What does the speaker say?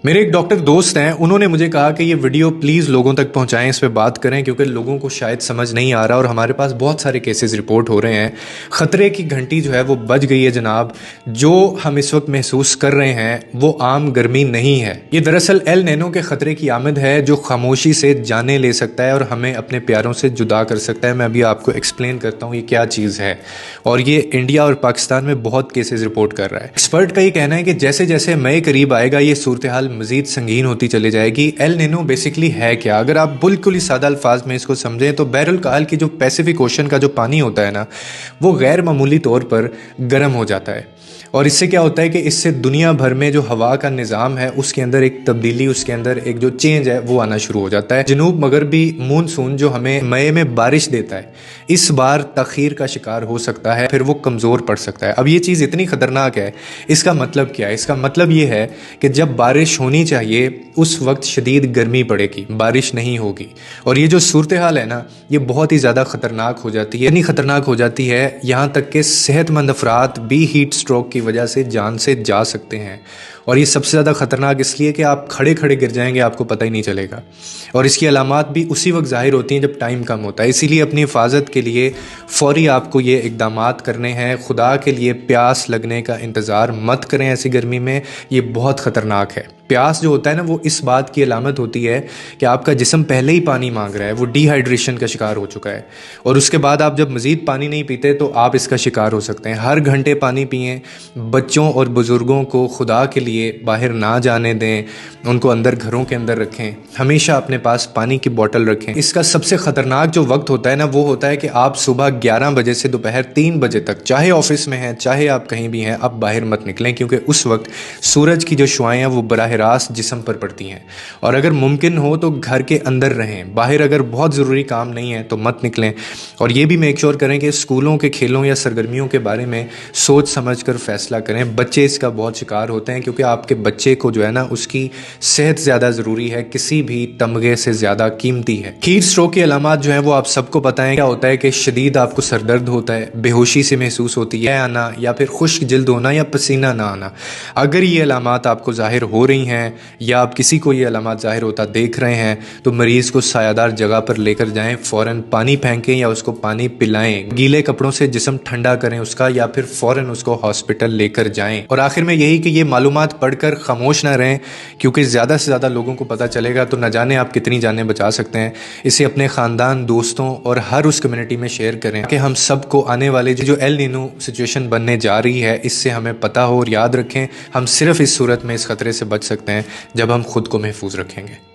मेरे एक डॉक्टर दोस्त हैं, उन्होंने मुझे कहा कि ये वीडियो प्लीज़ लोगों तक पहुंचाएं, इस पे बात करें क्योंकि लोगों को शायद समझ नहीं आ रहा और हमारे पास बहुत सारे केसेस रिपोर्ट हो रहे हैं। ख़तरे की घंटी जो है वो बज गई है जनाब। जो हम इस वक्त महसूस कर रहे हैं वो आम गर्मी नहीं है, ये दरअसल एल नैनो के ख़तरे की आमद है जो खामोशी से जाने ले सकता है और हमें अपने प्यारों से जुदा कर सकता है। मैं अभी आपको एक्सप्लेन करता हूँ ये क्या चीज़ है, और ये इंडिया और पाकिस्तान में बहुत केसेस रिपोर्ट कर रहा है। एक्सपर्ट का ये कहना है कि जैसे जैसे मई करीब आएगा ये सूरत हाल मजीद संगीन होती चली जाएगी। एल निनो बेसिकली है क्या? अगर आप बिल्कुल ही सादा अल्फाज में इसको समझें तो बहरुल काल की जो पैसिफिक ओशन का जो पानी होता है ना, वो गैर मामूली तौर पर गर्म हो जाता है। और इससे क्या होता है कि इससे दुनिया भर में जो हवा का निज़ाम है उसके अंदर एक तब्दीली, उसके अंदर एक जो चेंज है वो आना शुरू हो जाता है। जनूब मगरबी मानसून जो हमें मई में बारिश देता है, इस बार तखीर का शिकार हो सकता है, फिर वो कमज़ोर पड़ सकता है। अब ये चीज़ इतनी ख़तरनाक है, इसका मतलब क्या है? इसका मतलब ये है कि जब बारिश होनी चाहिए उस वक्त शदीद गर्मी पड़ेगी, बारिश नहीं होगी। और ये जो सूरत हाल है ना, ये बहुत ही ज़्यादा ख़तरनाक हो जाती है। इतनी ख़तरनाक हो जाती है यहाँ तक कि सेहतमंद अफराद भी हीट स्ट्रोक की वजह से जान से जा सकते हैं। और ये सबसे ज़्यादा ख़तरनाक इसलिए कि आप खड़े खड़े गिर जाएंगे, आपको पता ही नहीं चलेगा। और इसकी अलामात भी उसी वक्त ज़ाहिर होती हैं जब टाइम कम होता है। इसीलिए अपनी हिफाजत के लिए फ़ौरी आपको ये इक़दामात करने हैं। खुदा के लिए प्यास लगने का इंतज़ार मत करें ऐसी गर्मी में, ये बहुत ख़तरनाक है। प्यास जो होता है ना, वो इस बात की अलामत होती है कि आपका जिस्म पहले ही पानी मांग रहा है, वो डिहाइड्रेशन का शिकार हो चुका है। और उसके बाद आप जब मज़ीद पानी नहीं पीते तो आप इसका शिकार हो सकते हैं। हर घंटे पानी पिएं। बच्चों और बुज़ुर्गों को खुदा के लिए बाहर ना जाने दें, उनको अंदर घरों के अंदर रखें। हमेशा अपने पास पानी की बोतल रखें। इसका सबसे ख़तरनाक जो वक्त होता है ना, वो होता है कि आप सुबह 11 बजे से दोपहर 3 बजे तक, चाहे ऑफिस में हैं चाहे आप कहीं भी हैं, आप बाहर मत निकलें, क्योंकि उस वक्त सूरज की जो शुआएं हैं वो बराह रास्त जिस्म पर पड़ती हैं। और अगर मुमकिन हो तो घर के अंदर रहें, बाहर अगर बहुत ज़रूरी काम नहीं है तो मत निकलें। और ये भी मेक श्योर करें कि स्कूलों के खेलों या सरगर्मियों के बारे में सोच समझ कर फैसला करें। बच्चे इसका बहुत शिकार होते हैं क्योंकि आपके बच्चे को जो है ना, उसकी सेहत ज़्यादा ज़रूरी है, किसी भी तमगे से ज़्यादा कीमती है। हीट स्ट्रोक की अलामात जो हैं वो आप सबको पता है। क्या होता है कि शदीद आपको सरदर्द होता है, बेहोशी से महसूस होती है आना, या फिर खुश्क जिल्द होना या पसीना ना आना। अगर ये अलामात आपको ज़ाहिर हो रही हैं या आप किसी को ये अलामात ज़ाहिर होता देख रहे हैं तो मरीज़ को सायादार जगह पर लेकर जाएं। फ़ौरन पानी फेंकें या उसको पानी पिलाएं। गीले कपड़ों से जिस्म ठंडा करें उसका, या फिर फ़ौरन उसको हॉस्पिटल लेकर जाएं। और आखिर में यही कि ये मालूमात पढ़कर खामोश ना रहें, क्योंकि ज़्यादा से ज़्यादा लोगों को पता चलेगा तो न जाने आप कितनी जानें बचा सकते हैं। इसे अपने ख़ानदान, दोस्तों और हर उस कम्युनिटी में शेयर करें कि हम सबको आने वाले जो एल नीनो सिचुएशन बनने जा रही है इससे हमें पता हो। और याद रखें, हम सिर्फ इस सूरत में इस ख़तरे से बच सकते हैं जब हम खुद को महफूज रखेंगे।